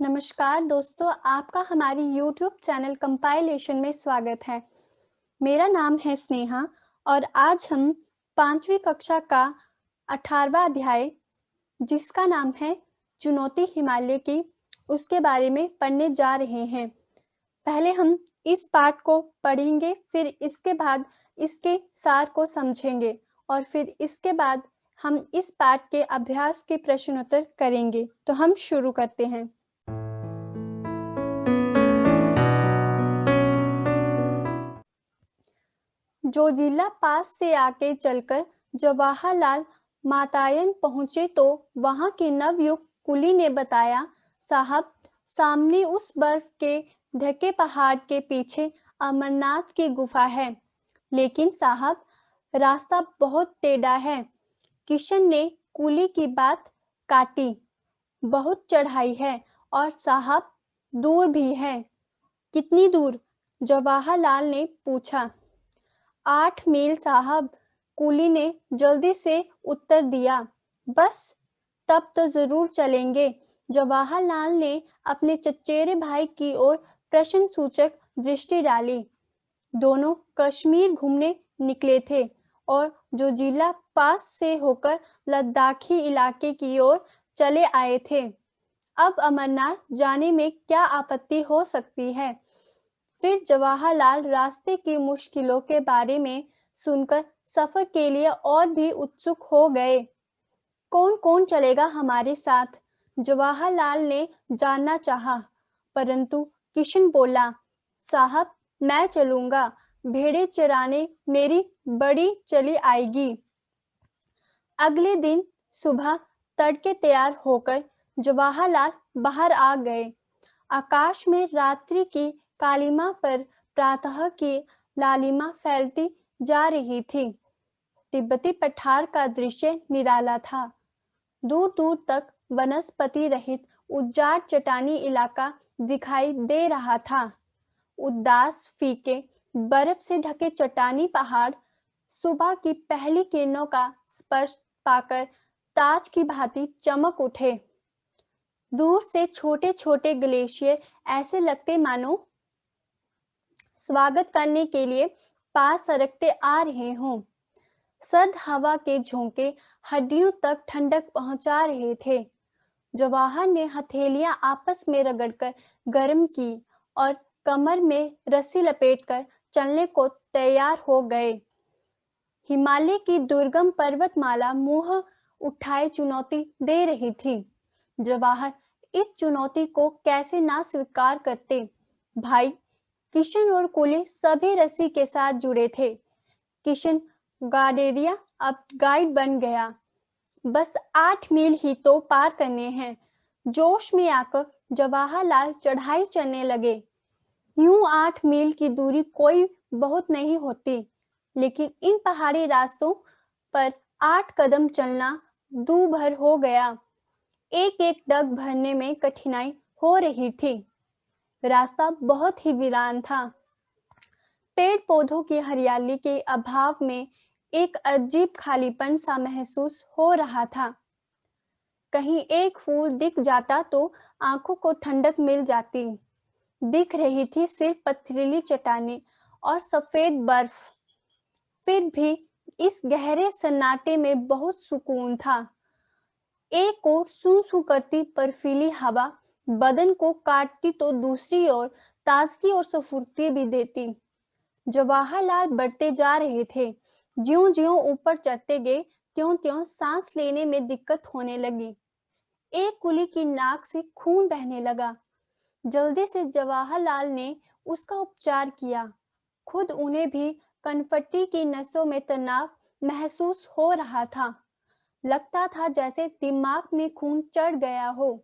नमस्कार दोस्तों, आपका हमारी YouTube चैनल कंपाइलेशन में स्वागत है। मेरा नाम है स्नेहा और आज हम 5वीं कक्षा का 18वां अध्याय, जिसका नाम है चुनौती हिमालय की, उसके बारे में पढ़ने जा रहे हैं। पहले हम इस पाठ को पढ़ेंगे, फिर इसके बाद इसके सार को समझेंगे और फिर इसके बाद हम इस पाठ के अभ्यास के प्रश्नोत्तर करेंगे। तो हम शुरू करते हैं। जोजिला पास से आगे चलकर जवाहरलाल मातायन पहुंचे तो वहां के नवयुवक कुली ने बताया, साहब, सामने उस बर्फ के ढके पहाड़ के पीछे अमरनाथ की गुफा है। लेकिन साहब, रास्ता बहुत टेढ़ा है। किशन ने कुली की बात काटी। बहुत चढ़ाई है और साहब दूर भी है। कितनी दूर? जवाहरलाल ने पूछा। 8 मील साहब, कुली ने जल्दी से उत्तर दिया। बस, तब तो जरूर चलेंगे। जवाहरलाल ने अपने चचेरे भाई की ओर प्रश्नसूचक दृष्टि डाली। दोनों कश्मीर घूमने निकले थे और जोजिला पास से होकर लद्दाखी इलाके की ओर चले आए थे। अब अमरनाथ जाने में क्या आपत्ति हो सकती है? फिर जवाहरलाल रास्ते की मुश्किलों के बारे में सुनकर सफर के लिए और भी उत्सुक हो गए। कौन कौन चलेगा हमारे साथ? जवाहरलाल ने जानना चाहा, परंतु किशन बोला, साहब, मैं चलूंगा। भेड़ें चराने मेरी बड़ी चली आएगी। अगले दिन सुबह तड़के तैयार होकर जवाहरलाल बाहर आ गए। आकाश में रात्रि की कालिमा पर प्रातः की लालिमा फैलती जा रही थी। तिब्बती पठार का दृश्य निराला था। दूर दूर तक वनस्पति रहित उजाड़ चट्टानी इलाका दिखाई दे रहा था। उदास फीके बर्फ से ढके चट्टानी पहाड़ सुबह की पहली किरणों का स्पर्श पाकर ताज की भांति चमक उठे। दूर से छोटे छोटे ग्लेशियर ऐसे लगते मानो स्वागत करने के लिए पास सरकते आ रहे हों। सर्द हवा के झोंके हड्डियों तक ठंडक पहुंचा रहे थे। जवाहर ने हथेलियां आपस में रगड़कर गर्म की और कमर में रस्सी लपेटकर चलने को तैयार हो गए। हिमालय की दुर्गम पर्वतमाला मुंह उठाए चुनौती दे रही थी। जवाहर इस चुनौती को कैसे ना स्वीकार करते। भाई किशन और कुली सभी रस्सी के साथ जुड़े थे। किशन गाडेरिया अब गाइड बन गया। बस 8 मील ही तो पार करने हैं। जोश में आकर जवाहरलाल चढ़ाई चढ़ने लगे। यूं 8 मील की दूरी कोई बहुत नहीं होती, लेकिन इन पहाड़ी रास्तों पर 8 कदम चलना दूभर हो गया। एक एक डग भरने में कठिनाई हो रही थी। रास्ता बहुत ही वीरान था। पेड़ पौधों की हरियाली के अभाव में एक अजीब खालीपन सा महसूस हो रहा था। कहीं एक फूल दिख जाता तो आंखों को ठंडक मिल जाती। दिख रही थी सिर्फ पथरीली चट्टानें और सफेद बर्फ। फिर भी इस गहरे सन्नाटे में बहुत सुकून था। एक ओर सूं सूं करती बर्फीली हवा बदन को काटती तो दूसरी ओर ताजगी और स्फूर्ति भी देती। जवाहरलाल बढ़ते जा रहे थे। ज्यों ज्यों ऊपर चढ़ते गए त्यों त्यों सांस लेने में दिक्कत होने लगी। एक कुली की नाक से खून बहने लगा। जल्दी से जवाहरलाल ने उसका उपचार किया। खुद उन्हें भी कनफट्टी की नसों में तनाव महसूस हो रहा था। लगता था जैसे दिमाग में खून चढ़ गया हो।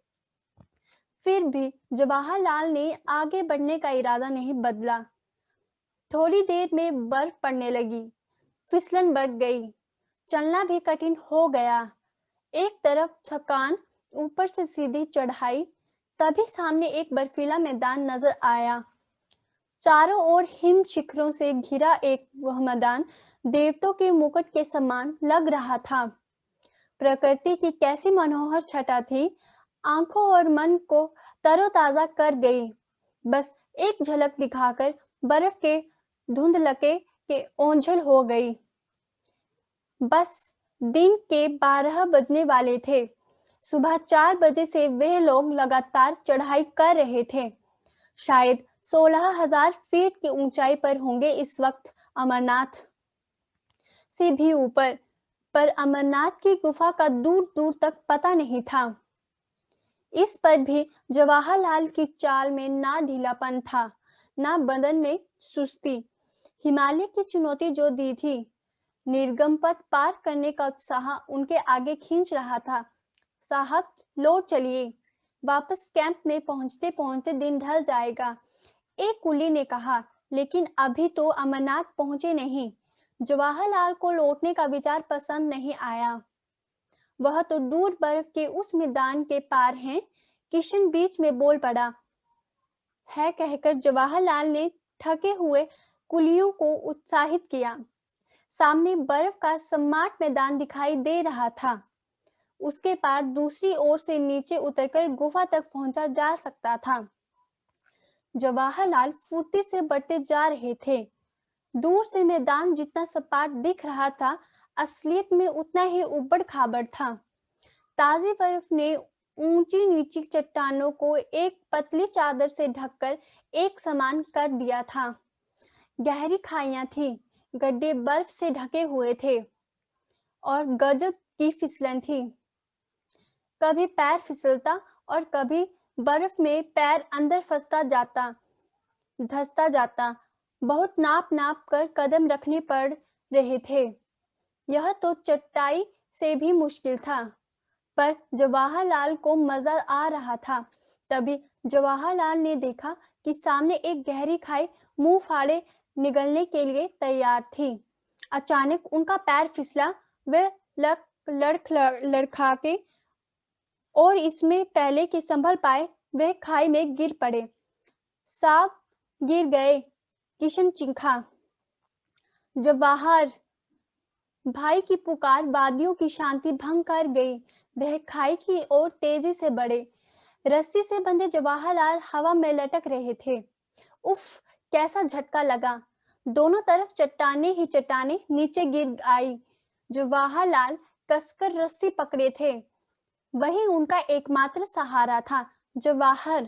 फिर भी जवाहरलाल ने आगे बढ़ने का इरादा नहीं बदला। थोड़ी देर में बर्फ पड़ने लगी। फिसलन बढ़ गई। चलना भी कठिन हो गया। एक तरफ थकान, ऊपर से सीधी चढ़ाई। तभी सामने एक बर्फीला मैदान नजर आया। चारों ओर हिम शिखरों से घिरा एक वह मैदान देवताओं के मुकुट के समान लग रहा था। प्रकृति की कैसी मनोहर छटा थी। आंखों और मन को तरोताजा कर गई। बस एक झलक दिखाकर बर्फ के धुंधलके के ओंझल हो गई। बस दिन के 12 बजने वाले थे। सुबह 4 बजे से वे लोग लगातार चढ़ाई कर रहे थे। शायद 16,000 फीट की ऊंचाई पर होंगे इस वक्त अमरनाथ से भी ऊपर, पर अमरनाथ की गुफा का दूर दूर तक पता नहीं था। इस पर भी जवाहरलाल की चाल में ना ढीलापन था, ना बदन में सुस्ती। हिमालय की चुनौती जो दी थी, निर्गम पथ पार करने का उत्साह उनके आगे खींच रहा था। साहब, लौट चलिए, वापस कैंप में पहुंचते पहुंचते दिन ढल जाएगा, एक कुली ने कहा। लेकिन अभी तो अमरनाथ पहुंचे नहीं। जवाहरलाल को लौटने का विचार पसंद नहीं आया। वह तो दूर बर्फ के उस मैदान के पार हैं। किशन बीच में बोल पड़ा है कहकर जवाहरलाल ने थके हुए कुलियों को उत्साहित किया। सामने बर्फ का सम्राट मैदान दिखाई दे रहा था। उसके पार दूसरी ओर से नीचे उतरकर गुफा तक पहुंचा जा सकता था। जवाहरलाल फुर्ती से बढ़ते जा रहे थे। दूर से मैदान जितना सपाट दिख रहा था, असलियत में उतना ही उबड़ खाबड़ था। ताजी बर्फ ने ऊंची नीची चट्टानों को एक पतली चादर से ढककर एक समान कर दिया था। गहरी खाइयां थी, गड्ढे बर्फ से ढके हुए थे और गजब की फिसलन थी। कभी पैर फिसलता और कभी बर्फ में पैर अंदर फंसता जाता, धंसता जाता। बहुत नाप नाप कर कदम रखने पड़ रहे थे। यह तो चटाई से भी मुश्किल था, पर जवाहरलाल को मजा आ रहा था। तभी जवाहरलाल ने देखा कि सामने एक गहरी खाई मुंह फाड़े निगलने के लिए तैयार थी। अचानक उनका पैर फिसला। वे लड़खड़ा के और इसमें पहले कि संभल पाए वे खाई में गिर पड़े। साहब, गिर गए, किशन चीखा। जवाहर, भाई की पुकार वादियों की शांति भंग कर गई। वह खाई की ओर तेजी से बढ़े। रस्सी से बंधे जवाहरलाल हवा में लटक रहे थे। उफ, कैसा झटका लगा। दोनों तरफ चट्टाने ही चट्टाने नीचे गिर आई। जवाहरलाल कसकर रस्सी पकड़े थे। वही उनका एकमात्र सहारा था। जवाहर,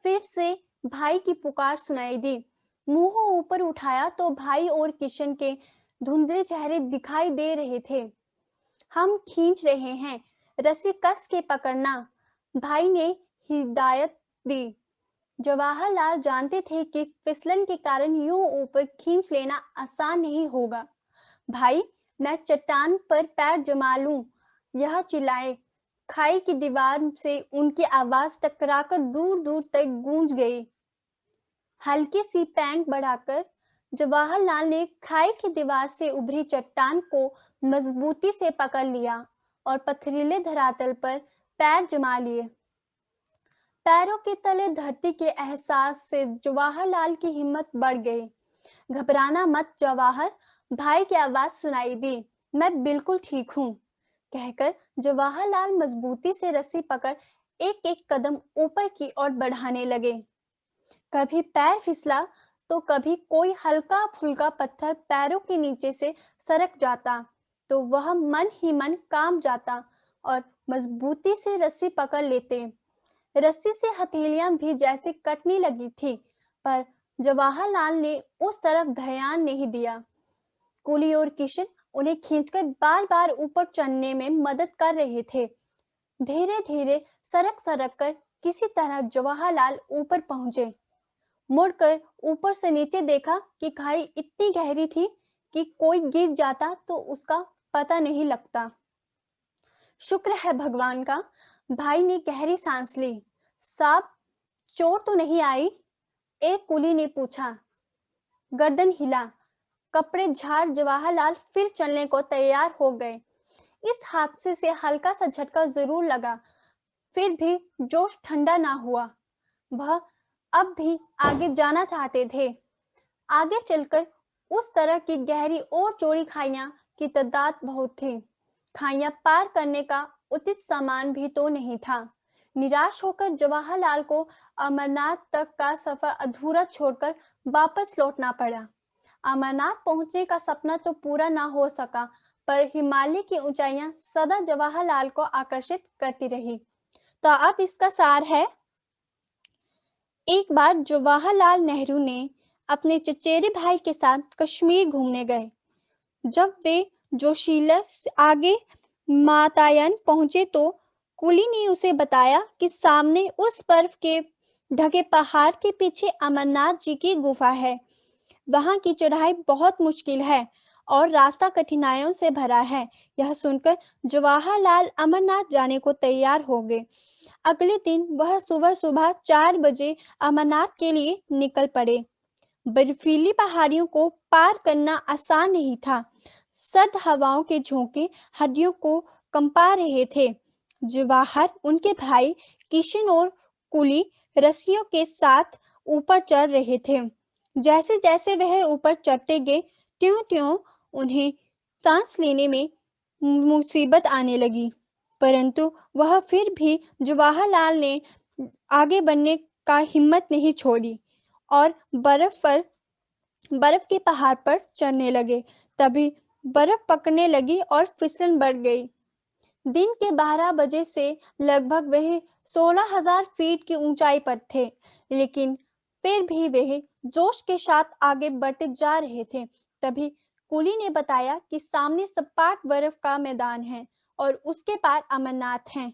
फिर से भाई की पुकार सुनाई दी। मुंह ऊपर उठाया तो भाई और किशन के धुंधले चेहरे दिखाई दे रहे थे। हम खींच रहे हैं, रस्सी कस के पकड़ना, भाई ने हिदायत दी। जवाहरलाल जानते थे कि फिसलन के कारण यूं ऊपर खींच लेना आसान नहीं होगा। भाई, मैं चट्टान पर पैर जमा लूं, यह चिल्लाए। खाई की दीवार से उनकी आवाज टकराकर दूर दूर तक गूंज गई। हल्की सी पैंग बढ़ाकर जवाहरलाल ने खाई की दीवार से उभरी चट्टान को मजबूती से पकड़ लिया और पथरीले धरातल पर पैर जमा लिए। पैरों के तले धरती के एहसास से जवाहरलाल की हिम्मत बढ़ गई। घबराना मत जवाहर, भाई की आवाज सुनाई दी। मैं बिल्कुल ठीक हूँ, कहकर जवाहरलाल मजबूती से रस्सी पकड़ एक एक कदम ऊपर की ओर बढ़ाने लगे। कभी पैर फिसला तो कभी कोई हल्का फुल्का पत्थर पैरों के नीचे से सरक जाता, तो वह मन ही मन काम जाता और मजबूती से रस्सी पकड़ लेते। रस्सी से हथेलियां भी जैसे कटने लगी थी, पर जवाहरलाल ने उस तरफ ध्यान नहीं दिया। कुली और किशन उन्हें खींचकर बार बार ऊपर चढ़ने में मदद कर रहे थे। धीरे धीरे सरक सरक कर किसी तरह जवाहरलाल ऊपर पहुंचे। मुड़कर ऊपर से नीचे देखा कि खाई इतनी गहरी थी कि कोई गिर जाता तो उसका पता नहीं लगता। शुक्र है भगवान का, भाई ने गहरी सांस ली। साहब, चोट तो नहीं आई? एक कुली ने पूछा। गर्दन हिला, कपड़े झाड़ जवाहरलाल फिर चलने को तैयार हो गए। इस हादसे से हल्का सा झटका जरूर लगा, फिर भी जोश ठंडा ना हुआ। वह अब भी आगे जाना चाहते थे। आगे चलकर उस तरह की गहरी और चौड़ी खाइयां की तादाद बहुत थी। खाइयां पार करने का उचित सामान भी तो नहीं था। निराश होकर जवाहरलाल को अमरनाथ तक का सफर अधूरा छोड़कर वापस लौटना पड़ा। अमरनाथ पहुंचने का सपना तो पूरा ना हो सका, पर हिमालय की ऊंचाइयां सदा जवाहरलाल को आकर्षित करती रही। तो अब इसका सार है। एक बार जवाहरलाल नेहरू ने अपने चचेरे भाई के साथ कश्मीर घूमने गए। जब वे जोशीला से आगे मातायन पहुंचे तो कुली ने उसे बताया कि सामने उस बर्फ के ढके पहाड़ के पीछे अमरनाथ जी की गुफा है। वहां की चढ़ाई बहुत मुश्किल है और रास्ता कठिनाइयों से भरा है। यह सुनकर जवाहरलाल अमरनाथ जाने को तैयार हो गए। अगले दिन वह सुबह सुबह 4 बजे अमरनाथ के लिए निकल पड़े। बर्फीली पहाड़ियों को पार करना आसान नहीं था। सर्द हवाओं के झोंके हड्डियों को कंपा रहे थे। जवाहर, उनके भाई किशन और कुली रस्सियों के साथ ऊपर चढ़ रहे थे। जैसे जैसे वह ऊपर चढ़ते गए, त्यों-त्यों उन्हें सांस लेने में मुसीबत आने लगी। परंतु वह फिर भी जवाहरलाल ने आगे बढ़ने का हिम्मत नहीं छोड़ी और बर्फ के पहाड़ पर चढ़ने लगे। तभी बर्फ पकड़ने लगी और फिसलन बढ़ गई। दिन के 12 बजे से लगभग वह 16,000 फीट की ऊंचाई पर थे, लेकिन फिर भी वह जोश के साथ आगे बढ़ते जा रहे थे। तभी कुली ने बताया कि सामने सपाट बर्फ का मैदान है और उसके पार अमरनाथ है।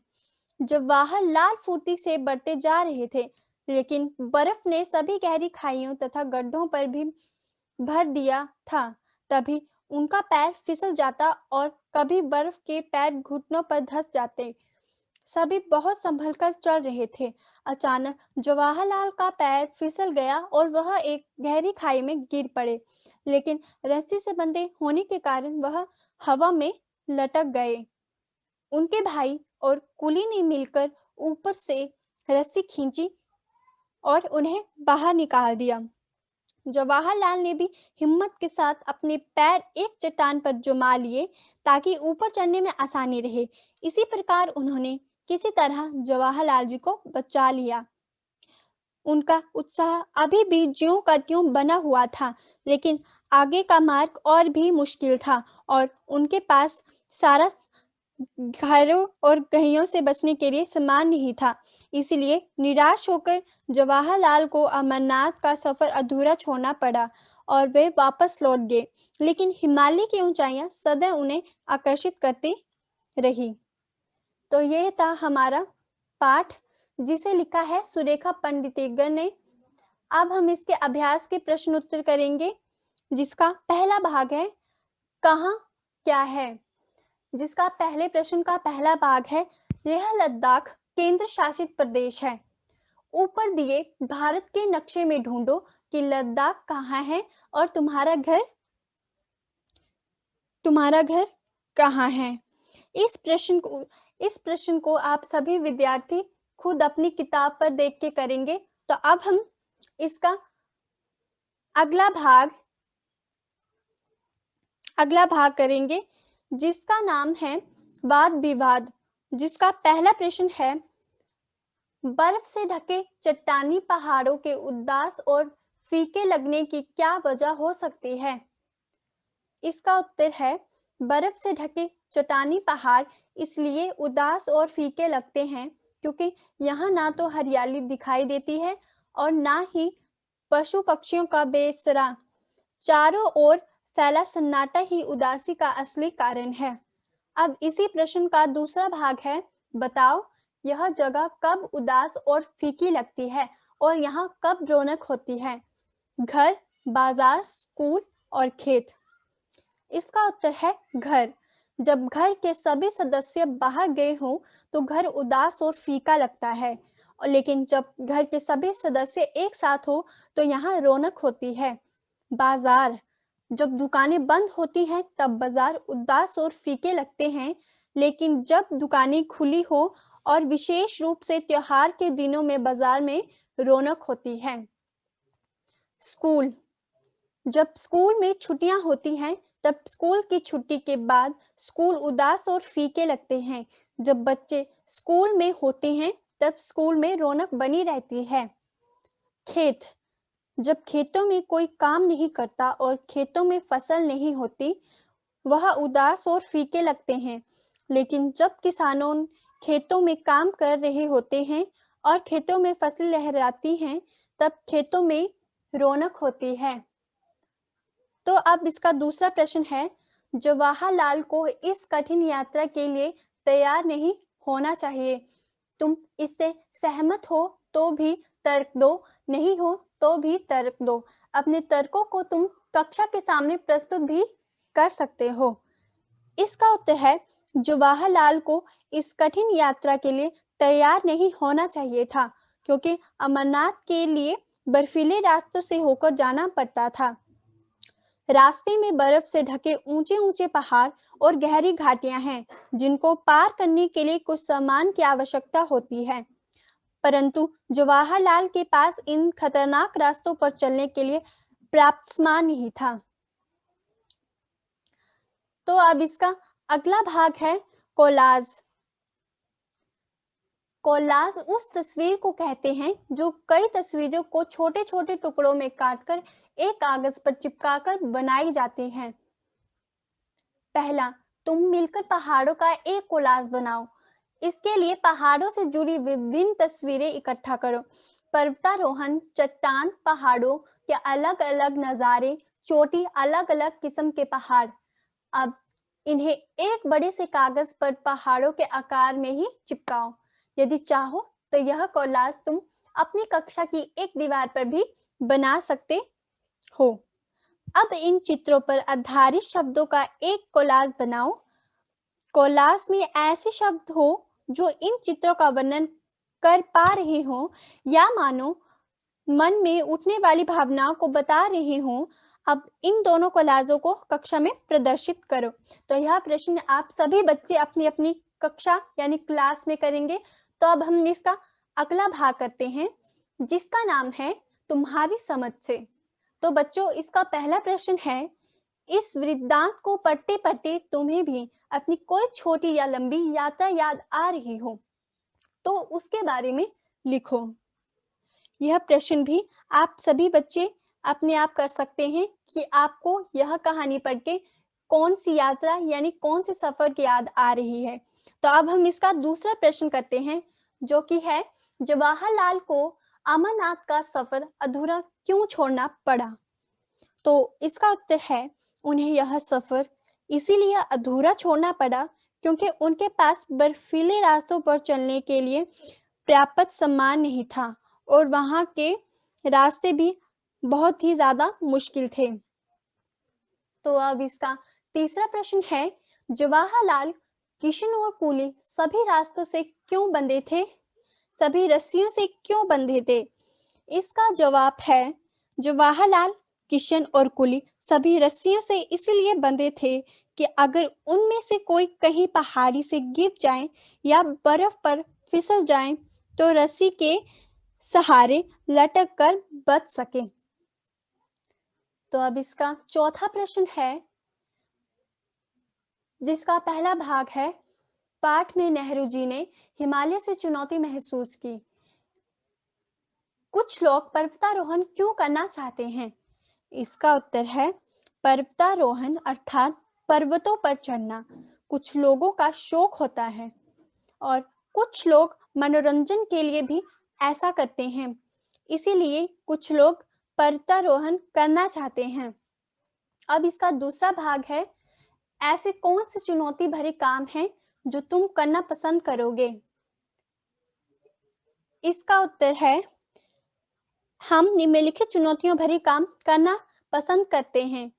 जवाहरलाल फुर्ती से बढ़ते जा रहे थे, लेकिन बर्फ ने सभी गहरी खाइयों तथा गड्ढों पर भी भर दिया था। तभी उनका पैर फिसल जाता और कभी बर्फ के पैर घुटनों पर धंस जाते। सभी बहुत संभलकर चल रहे थे। अचानक जवाहरलाल का पैर फिसल गया और वह एक गहरी खाई में गिर पड़े, लेकिन रस्सी से बंधे होने के कारण वह हवा में लटक गए। उनके भाई और कुली ने मिलकर ऊपर से रस्सी खींची और उन्हें बाहर निकाल दिया। जवाहरलाल ने भी हिम्मत के साथ अपने पैर एक चट्टान पर जमा लिए ताकि ऊपर चढ़ने में आसानी रहे। इसी प्रकार उन्होंने किसी तरह जवाहरलाल जी को बचा लिया। उनका उत्साह अभी भी ज्यों का त्यों बना हुआ था, लेकिन आगे का मार्ग और भी मुश्किल था और उनके पास सारा घरों और कहियों से बचने के लिए सामान नहीं था। इसलिए निराश होकर जवाहरलाल को अमरनाथ का सफर अधूरा छोड़ना पड़ा और वे वापस लौट गए। लेकिन हिमालय की ऊंचाइयां सदैव उन्हें आकर्षित करती रही। तो ये था हमारा पाठ, जिसे लिखा है सुरेखा पंडितेगर ने। अब हम इसके अभ्यास के प्रश्न उत्तर करेंगे, जिसका पहला भाग है कहाँ क्या है। जिसका पहले प्रश्न का पहला भाग है, यह लद्दाख केंद्र शासित प्रदेश है। ऊपर दिए भारत के नक्शे में ढूंढो कि लद्दाख कहाँ है और तुम्हारा घर कहाँ है। इस प्रश्न को आप सभी विद्यार्थी खुद अपनी किताब पर देख के करेंगे। तो अब हम इसका अगला भाग करेंगे, जिसका नाम है वाद विवाद। जिसका पहला प्रश्न है, बर्फ से ढके चट्टानी पहाड़ों के उदास और फीके लगने की क्या वजह हो सकती है। इसका उत्तर है, बर्फ से ढके चट्टानी पहाड़ इसलिए उदास और फीके लगते हैं क्योंकि यहाँ ना तो हरियाली दिखाई देती है और ना ही पशु पक्षियों का बेसरा चारों ओर फैला सन्नाटा ही उदासी का असली कारण है। अब इसी प्रश्न का दूसरा भाग है, बताओ यह जगह कब उदास और फीकी लगती है और यहाँ कब रौनक होती है। घर, बाजार, स्कूल और खेत। इसका उत्तर है घर। जब घर के सभी सदस्य बाहर गए हों तो घर उदास और फीका लगता है, लेकिन जब घर के सभी सदस्य एक साथ हो तो यहाँ रौनक होती है। बाजार, जब दुकानें बंद होती हैं तब बाजार उदास और फीके लगते हैं, लेकिन जब दुकानें खुली हो और विशेष रूप से त्योहार के दिनों में बाजार में रौनक होती है। स्कूल, जब स्कूल में छुट्टियां होती हैं तब स्कूल की छुट्टी के बाद स्कूल उदास और फीके लगते हैं। जब बच्चे स्कूल में होते हैं तब स्कूल में रौनक बनी रहती है। खेत, जब खेतों में कोई काम नहीं करता और खेतों में फसल नहीं होती, वह उदास और फीके लगते हैं। लेकिन जब किसानों खेतों में काम कर रहे होते हैं और खेतों में फसल लहराती हैं, तब खेतों में रौनक होती है। तो अब इसका दूसरा प्रश्न है, जवाहरलाल को इस कठिन यात्रा के लिए तैयार नहीं होना चाहिए। तुम इससे सहमत हो तो भी तर्क दो, नहीं हो तो भी तर्क दो। अपने तर्कों को तुम कक्षा के सामने प्रस्तुत भी कर सकते हो। इसका उत्तर है, जवाहरलाल को इस कठिन यात्रा के लिए तैयार नहीं होना चाहिए था, क्योंकि अमरनाथ के लिए बर्फीले रास्तों से होकर जाना पड़ता था। रास्ते में बर्फ से ढके ऊंचे ऊंचे पहाड़ और गहरी घाटियां हैं, जिनको पार करने के लिए कुछ सामान की आवश्यकता होती है। परंतु जवाहरलाल के पास इन खतरनाक रास्तों पर चलने के लिए पर्याप्त सामान नहीं था। तो अब इसका अगला भाग है कोलाज। कोलाज उस तस्वीर को कहते हैं जो कई तस्वीरों को छोटे छोटे टुकड़ों में काटकर एक कागज पर चिपकाकर बनाई जाती हैं। पहला, तुम मिलकर पहाड़ों का एक कोलाज बनाओ। इसके लिए पहाड़ों से जुड़ी विभिन्न तस्वीरें इकट्ठा करो। पर्वतारोहण, चट्टान, पहाड़ों के अलग अलग नजारे, चोटी, अलग अलग किस्म के पहाड़। अब इन्हें एक बड़े से कागज पर पहाड़ों के आकार में ही चिपकाओ। यदि चाहो तो यह कोलाज तुम अपनी कक्षा की एक दीवार पर भी बना सकते हो। अब इन चित्रों पर आधारित शब्दों का एक कोलाज बनाओ। कोलाज में ऐसे शब्द हो जो इन चित्रों का वर्णन कर पा रहे हो या मानो मन में उठने वाली भावनाओं को बता रहे हो। अब इन दोनों कोलाजों को कक्षा में प्रदर्शित करो। तो यह प्रश्न आप सभी बच्चे अपनी अपनी कक्षा यानी क्लास में करेंगे। तो अब हम इसका अगला भाग करते हैं, जिसका नाम है तुम्हारी समझ से। तो बच्चों, इसका पहला प्रश्न है, इस वृत्तांत को पढ़ते पढ़ते तुम्हें भी अपनी कोई छोटी या लंबी यात्रा याद आ रही हो तो उसके बारे में लिखो। यह प्रश्न भी आप सभी बच्चे अपने आप कर सकते हैं कि आपको यह कहानी पढ़ के कौन सी यात्रा यानी कौन से सफर की याद आ रही है। तो अब हम इसका दूसरा प्रश्न करते हैं, जो कि है, जवाहरलाल को अमरनाथ का सफर अधूरा क्यों छोड़ना पड़ा। तो इसका उत्तर है, उन्हें यह सफर इसीलिए अधूरा छोड़ना पड़ा क्योंकि उनके पास बर्फीले रास्तों पर चलने के लिए पर्याप्त सामान नहीं था और वहां के रास्ते भी बहुत ही ज्यादा मुश्किल थे। तो अब इसका तीसरा प्रश्न है, जवाहरलाल, किशन और कुली सभी रास्तों से क्यों बंधे थे, सभी रस्सियों से क्यों बंधे थे। इसका जवाब है, जवाहरलाल, किशन और कुली सभी रस्सियों से इसलिए बंधे थे कि अगर उनमें से कोई कहीं पहाड़ी से गिर जाए या बर्फ पर फिसल जाए तो रस्सी के सहारे लटक कर बच सके। तो अब इसका चौथा प्रश्न है, जिसका पहला भाग है, पाठ में नेहरू जी ने हिमालय से चुनौती महसूस की। कुछ लोग पर्वतारोहण क्यों करना चाहते हैं। इसका उत्तर है, पर्वतारोहण अर्थात पर्वतों पर चढ़ना कुछ लोगों का शौक होता है और कुछ लोग मनोरंजन के लिए भी ऐसा करते हैं। इसीलिए कुछ लोग पर्वतारोहण करना चाहते हैं। अब इसका दूसरा भाग है, ऐसे कौन से चुनौती भरे काम हैं जो तुम करना पसंद करोगे। इसका उत्तर है, हम निम्नलिखित चुनौतियों भरे काम करना पसंद करते हैं।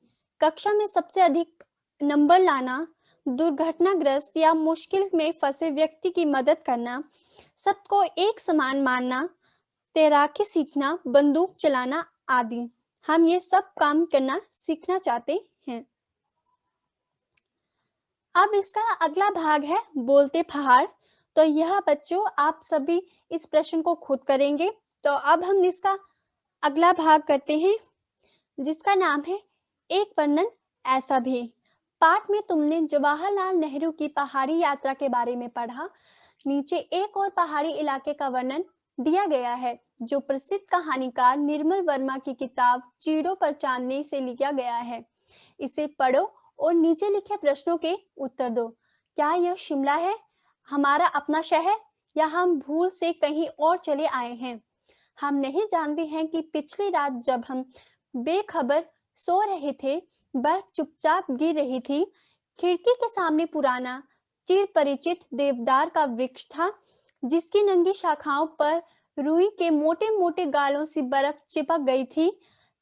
कक्षा में सबसे अधिक नंबर लाना, दुर्घटनाग्रस्त या मुश्किल में फंसे व्यक्ति की मदद करना, सबको एक समान मानना, तैराकी सीखना, बंदूक चलाना आदि। हम ये सब काम करना सीखना चाहते हैं। अब इसका अगला भाग है, बोलते पहाड़। तो यह बच्चों आप सभी इस प्रश्न को खुद करेंगे। तो अब हम इसका अगला भाग करते हैं, जिसका नाम है, एक वर्णन ऐसा भी। पाठ में तुमने जवाहरलाल नेहरू की पहाड़ी यात्रा के बारे में पढ़ा। नीचे एक और पहाड़ी इलाके का वर्णन दिया गया है जो प्रसिद्ध कहानीकार निर्मल वर्मा की किताब चीड़ों पर चांदनी से लिया गया है। इसे पढ़ो और नीचे लिखे प्रश्नों के उत्तर दो। क्या यह शिमला है, हमारा अपना शहर, या हम भूल से कहीं और चले आए हैं? हम नहीं जानते हैं कि पिछली रात जब हम बेखबर सो रहे थे, बर्फ चुपचाप गिर रही थी। खिड़की के सामने पुराना चिर परिचित देवदार का वृक्ष था जिसकी नंगी शाखाओं पर रुई के मोटे मोटे गालों से बर्फ चिपक गई थी।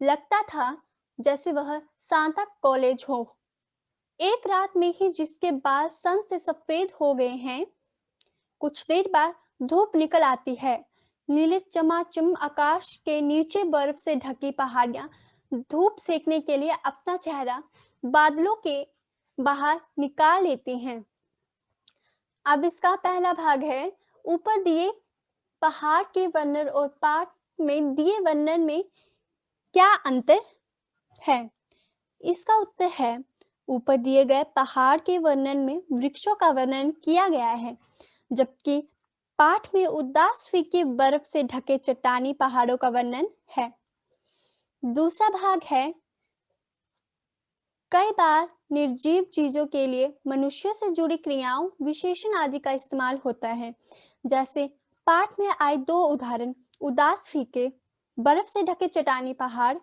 लगता था जैसे वह सांता कॉलेज हो। एक रात में ही जिसके बाल सन से सफेद हो गए हैं। कुछ देर बाद धूप निकल आती है। नीले चमाचम आकाश के नीचे बर्फ से ढकी पहाड़ियां धूप सेकने के लिए अपना चेहरा बादलों के बाहर निकाल लेती हैं। अब इसका पहला भाग है, ऊपर दिए पहाड़ के वर्णन और पाठ में दिए वर्णन में क्या अंतर है? इसका उत्तर है, ऊपर दिए गए पहाड़ के वर्णन में वृक्षों का वर्णन किया गया है, जबकि पाठ में उदास फीकी बर्फ से ढके चट्टानी पहाड़ों का वर्णन है। दूसरा भाग है, कई बार निर्जीव चीजों के लिए मनुष्य से जुड़ी क्रियाओं, विशेषण आदि का इस्तेमाल होता है। जैसे पाठ में आए दो उदाहरण उदास फीके, बर्फ से ढके चट्टानी पहाड़,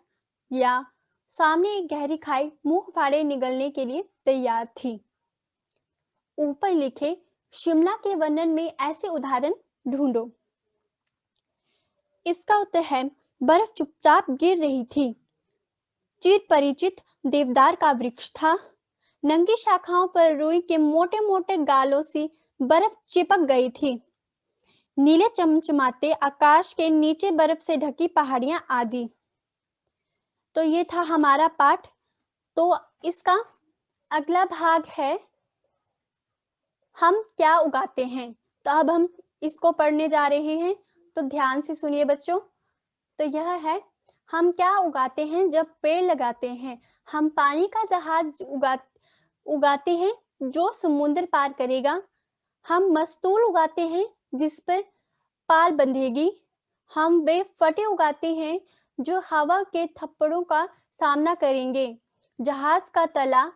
या सामने एक गहरी खाई मुंह फाड़े निगलने के लिए तैयार थी। ऊपर लिखे शिमला के वर्णन में ऐसे उदाहरण ढूंढो। इसका उत्तर है, बर्फ चुपचाप गिर रही थी। चिर परिचित देवदार का वृक्ष था। नंगी शाखाओं पर रुई के मोटे मोटे गालों से बर्फ चिपक गई थी। नीले चमचमाते आकाश के नीचे बर्फ से ढकी पहाड़ियां आदि। तो ये था हमारा पाठ। तो इसका अगला भाग है, हम क्या उगाते हैं। तो अब हम इसको पढ़ने जा रहे हैं, तो ध्यान से सुनिए बच्चों। तो यह है, हम क्या उगाते हैं जब पेड़ लगाते हैं। हम पानी का जहाज उगाते हैं जो समुद्र पार करेगा। हम मस्तूल उगाते हैं जिस पर पाल बंधेगी। हम वे फटे उगाते हैं जो हवा के थप्पड़ों का सामना करेंगे। जहाज का तला,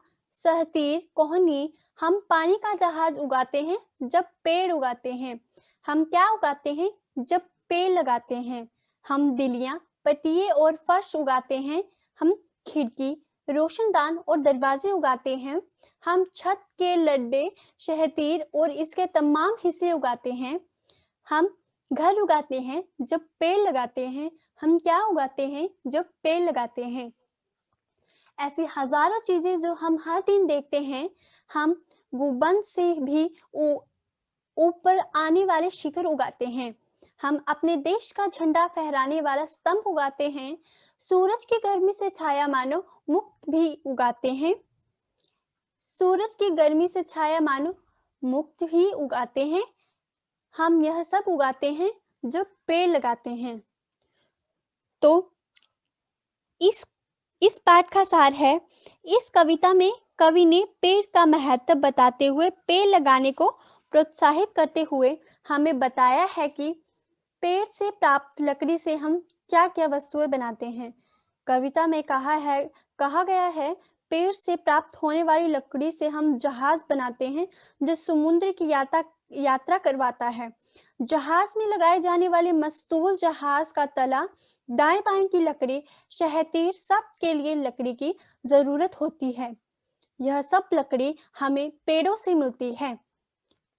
सहतीर, कोहनी। हम पानी का जहाज उगाते हैं जब पेड़ उगाते हैं। हम क्या उगाते हैं जब पेड़ लगाते हैं। हम दिलियां, पटिए और फर्श उगाते हैं। हम खिड़की, रोशनदान और दरवाजे उगाते हैं। हम छत के लड्डे, शहतीर और इसके तमाम हिस्से उगाते हैं। हम घर उगाते हैं जब पेड़ लगाते हैं। हम क्या उगाते हैं जब पेड़ लगाते हैं। ऐसी हजारों चीजें जो हम हर दिन देखते हैं। हम गुंबद से भी ऊपर आने वाले शिखर उगाते हैं। हम अपने देश का झंडा फहराने वाला स्तंभ उगाते हैं। सूरज की गर्मी से छाया मानो मुक्त भी उगाते हैं। सूरज की गर्मी से छाया मानो मुक्त ही उगाते हैं। हम यह सब उगाते हैं जब पेड़ लगाते हैं। तो इस पाठ का सार है, इस कविता में कवि ने पेड़ का महत्व बताते हुए पेड़ लगाने को प्रोत्साहित करते हुए हमें बताया है कि पेड़ से प्राप्त लकड़ी से हम क्या क्या वस्तुएं बनाते हैं। कविता में कहा गया है, पेड़ से प्राप्त होने वाली लकड़ी से हम जहाज बनाते हैं जो समुद्र की यात्रा करवाता है। जहाज में लगाए जाने वाले मस्तूल, जहाज का तला, दाएं बाएं की लकड़ी, शहतीर, सब के लिए लकड़ी की जरूरत होती है। यह सब लकड़ी हमें पेड़ों से मिलती है।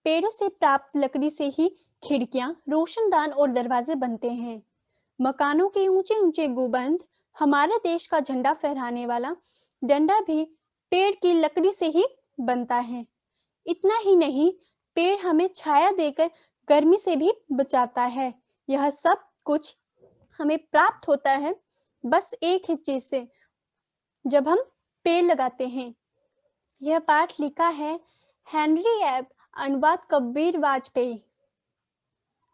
पेड़ों से प्राप्त लकड़ी से ही खिड़कियां, रोशनदान और दरवाजे बनते हैं। मकानों के ऊंचे ऊंचे गुंबद, हमारे देश का झंडा फहराने वाला डंडा भी पेड़ की लकड़ी से ही बनता है। इतना ही नहीं, पेड़ हमें छाया देकर गर्मी से भी बचाता है। यह सब कुछ हमें प्राप्त होता है बस एक ही चीज से, जब हम पेड़ लगाते हैं। यह पाठ लिखा है हेनरी एब, अनुवाद कबीर वाजपेयी।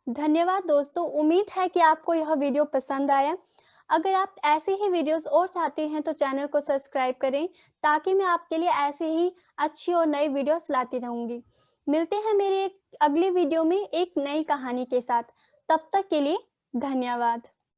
धन्यवाद दोस्तों, उम्मीद है कि आपको यह वीडियो पसंद आया। अगर आप ऐसे ही वीडियोस और चाहते हैं तो चैनल को सब्सक्राइब करें ताकि मैं आपके लिए ऐसे ही अच्छी और नई वीडियोस लाती रहूंगी। मिलते हैं मेरे अगले वीडियो में एक नई कहानी के साथ। तब तक के लिए धन्यवाद।